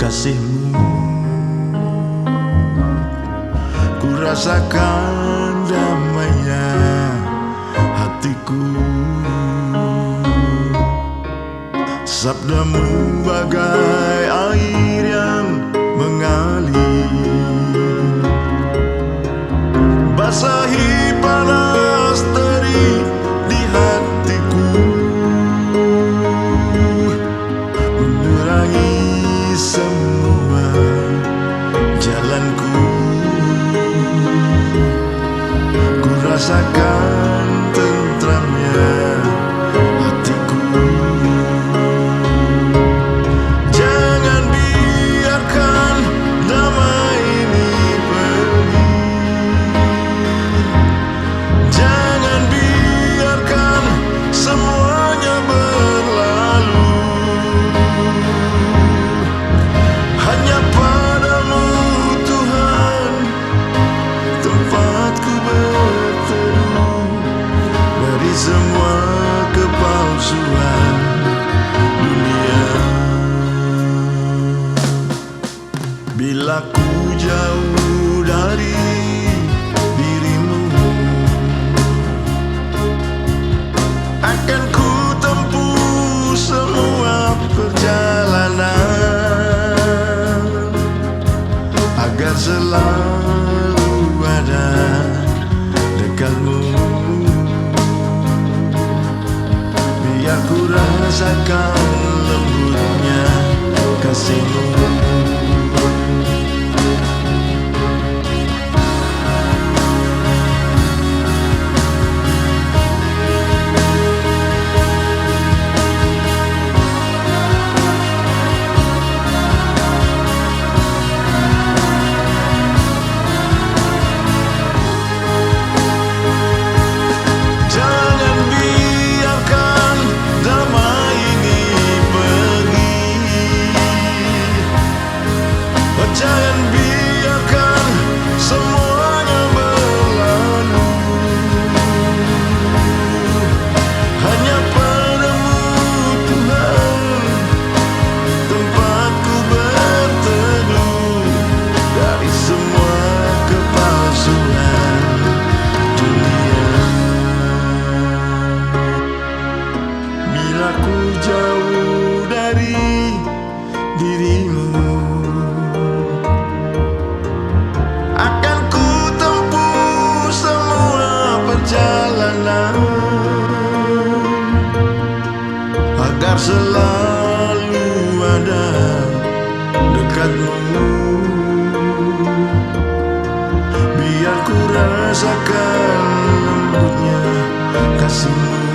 kasihmu. Ku rasakan damainya hatiku. Sabdamu bagai air yang mengalir, basahi panas terik di hatiku, menerangi semua jalanku. Ku rasakan tentramnya hatiku. Jangan biarkan damai ini pergi. Jangan biarkan semuanya berlalu. Hanya padamu Tuhan tempatku berteduh dari semua kepalsuan dunia. Bila ku jauh dari dirimu, akan ku tempuh semua perjalanan agar selalu ada dekatmu. Biar ku rasakan lembutnya kasihmu. Jangan biarkan damai ini pergi. Jangan biarkan semuanya berlalu. Hanya padamu Tuhan tempatku berteduh dari semua kepalsuan dunia. Bila ku jauh dari dirimu, akan ku tempuh semua perjalanan agar selalu ada dekatmu. Biar ku rasakan lembutnya kasihmu.